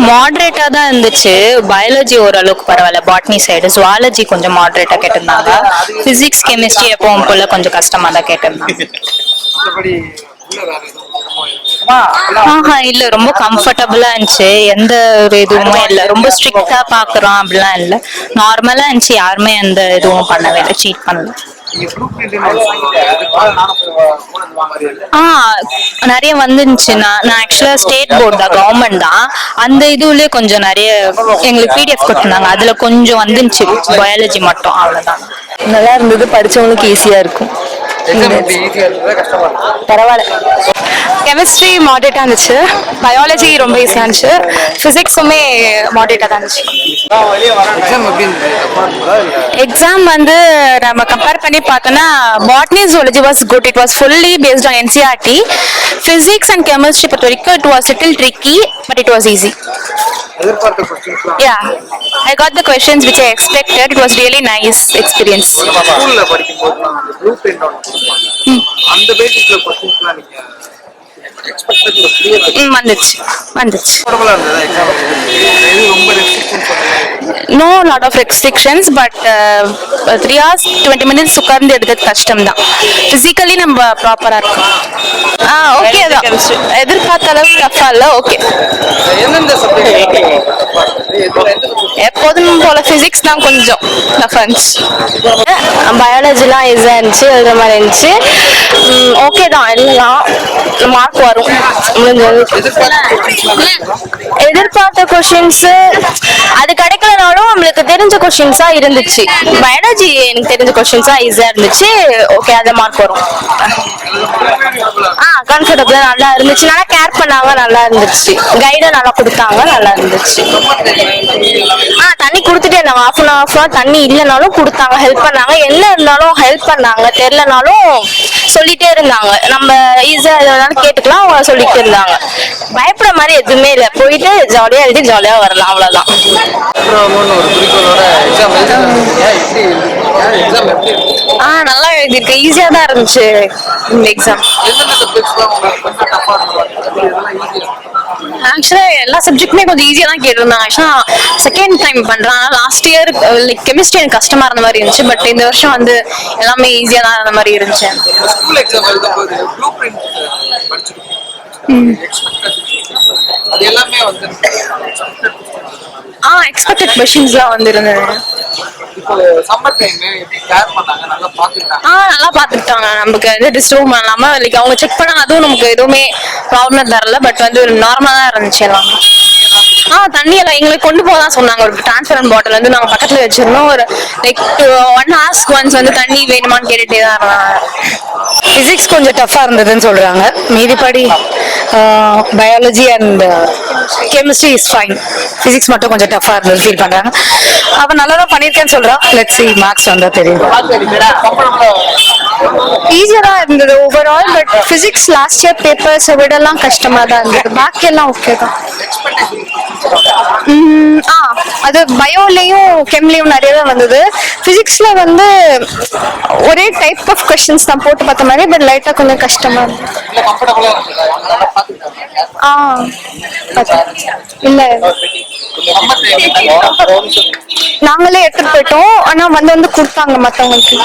மாடரேட்டா தான் இருந்துச்சு. பயாலஜி ஓரளவுக்கு பரவாயில்ல, பாட்னி சைடு. ஜுவாலஜி கொஞ்சம் மாடரேட்டா கேட்டிருந்தாங்க. பிசிக்ஸ் கெமிஸ்ட்ரி எப்பவும் போல கொஞ்சம் கஷ்டமா தான் கேட்டிருந்தாங்க. ஆஹா இல்ல, ரொம்ப கம்ஃபர்டபுளா இருந்துச்சு. எந்த ஒரு இதுவுமே இல்ல, ரொம்ப ஸ்ட்ரிக்டா பாக்குறோம் அப்படிலாம் இல்ல. நார்மலா இருந்துச்சு, யாருமே எந்த இதுவும் பண்ணவே இல்லை, சீட் பண்ணல. நிறைய வந்துருந்துச்சு. நான் ஆக்சுவலா ஸ்டேட் போர்டு தான், கவர்மெண்ட் தான். அந்த இதுலயே கொஞ்சம் நிறைய எங்களுக்கு பிடிஎஃப் கொடுத்துருந்தாங்க, அதுல கொஞ்சம் வந்துருந்துச்சு. பயாலஜி மட்டும், அவ்வளவுதான். நல்லா இருந்தது, படிச்சவங்களுக்கு ஈஸியா இருக்கும். பரவாயில்ல. கெமிஸ்ட்ரி மாடரேட்டா இருந்துச்சு, பயாலஜி ரொம்ப ஈஸியா இருந்துச்சு, பிசிக்ஸுமே மாடரேட்டா தான் இருந்துச்சு. எக்ஸாம் வந்து நம்ம கம்பேர் பண்ணி பார்த்தோம்னா botany zoology was good. It was fully based on NCERT. Physics and chemistry பொறுத்த வரைக்கும் it was little tricky, but it was easy. Yeah, I got the questions which I expected. It was really nice experience. ஸ்கூல்ல படிக்கும்போது அந்த blue print அந்த பேசிஸ்ல क्वेश्चंसலாம் நீங்க எக்ஸ்பெக்டட்ல clear வந்துச்சு. பரவாயில்ல இருந்ததா எக்ஸாம்? இது ரொம்ப ரெஸ்ட்ரிக்ஷன்ஸ் சொன்னீங்க. No lot of restrictions, but 3 hours 20 minutes உட்கார்ந்து எடுக்கிறது கஷ்டம் தான். பிசிக்கலி நம்ம ப்ராப்பரா இருக்கும். ஓகே தான், எதிர்பார்த்த அளவுக்கு டஃபா இல்ல. ஓகே. எந்தெந்த சப்ஜெக்ட் எப்போதும் போல பிசிக்ஸ் தான் கொஞ்சம் டஃபா இருந்துச்சு. பயாலஜிலாம் ஈஸியா இருந்துச்சு, எழுதுற மாதிரி இருந்துச்சு. ஓகே தான், எல்லாம் மார்க் வரும். எதிர்பார்த்த கொஸ்டின்ஸ் அது கிடைக்கலனாலும் நம்மளுக்கு தெரிஞ்ச கொஸ்டின்ஸா இருந்துச்சு. பயாலஜி எனக்கு தெரிஞ்ச கொஸ்டின்ஸா ஈஸியா இருந்துச்சு. ஓகே, அத மார்க் வரும். கம்ஃபர்டபுளா நல்லா இருந்துச்சு, நல்லா கேர் பண்ணாங்க, நல்லா இருந்துச்சு. கைட நல்லா கொடுத்தாங்க, நல்லா இருந்துச்சு. தண்ணி கொடுத்துட்டே இருந்தாங்க, ஹாஃப் தண்ணி இல்லைனாலும் கொடுத்தாங்க, ஹெல்ப் பண்ணாங்க. என்ன இருந்தாலும் ஹெல்ப் பண்ணாங்க, தெரியலனாலும் சொல்லிட்டே இருந்தாங்க. நம்ம ஈஸியா எதாவது கேட்டுக்கலாம், அவங்க சொல்லிட்டு இருந்தாங்க. பயப்படுற மாதிரி எதுவுமே இல்லை, போயிட்டு ஜாலியா எழுதி ஜாலியா வரலாம், அவ்வளவுதான். நல்லா எழுதிருக்கேன், ஈஸியா தான் இருந்துச்சு இந்த எக்ஸாம். ஆக்சுவலா எல்லா சப்ஜெக்ட்டுமே கொஞ்சம் ஈஸியா தான் கேட்டிருந்தாங்க. ஆக்சுவலா செகண்ட் டைம் பண்றாங்க. லாஸ்ட் இயர் லைக் கெமிஸ்ட்ரி எனக்கு கஷ்டமா இருந்த மாதிரி இருந்துச்சு, பட் இந்த வருஷம் வந்து எல்லாமே ஈஸியா தான் இருந்த மாதிரி இருந்துச்சு. எக்ஸ்பெக்டட் கொஸ்டின்ஸ்லாம் வந்து இருந்தது. நல்லா பாத்துக்கிட்டாங்க. நமக்கு வந்து டிஸ்டர்ப் பண்ணாம லைக் அவங்க செக் பண்ணாங்க, அதுவும் நமக்கு எதுவுமே ப்ராப்ளம் தரல. பட் வந்து நார்மலா தான் இருந்துச்சு எல்லாமே. தண்ணி எல்லாம் எங்களுக்கு கொண்டு போக தான் சொன்னாங்க. ஒரு டிரான்ஸ்பரண்ட் பாட்டில் வந்து நாங்க பக்கத்துல வச்சிருந்தோம். ஒரு லைக் 1 hour ஒன்ஸ் வந்து தண்ணி வேணுமான்னு கேட்டுட்டே தான் இருந்தாங்க. பிசிக்ஸ் கொஞ்சம் டஃபா இருந்ததுன்னு சொல்றாங்க. மீதிப்படி biology and chemistry is fine. Physics மட்டும் கொஞ்சம் டஃபா இருந்தது ஃபீல் பண்றாங்க. அவ நல்லா தான் பண்ணிருக்கேன்னு சொல்றான். லெட்ஸ் see மார்க்ஸ் வந்தா தெரியும். ஈஸியா தான் இருந்தது overall, but physics last year பேப்பர்ஸை விடலாம் கஷ்டமா தான் இருந்தது. பாக்கி எல்லாம் ஓகே தான். அது பயோலையும் கெம்லையும் நிறையவே வந்தது. பிசிக்ஸ்ல வந்து ஒரே டைப் ஆஃப் கொஸ்டின்ஸ் தான் போட்டு பார்த்த மாதிரி, பட் லைட்டா கொஞ்சம் கஷ்டமா இருந்தது. இல்ல நாங்களே எடுத்துட்டு போயிட்டோம், ஆனா வந்து கொடுத்தாங்க மத்தவங்களுக்கு.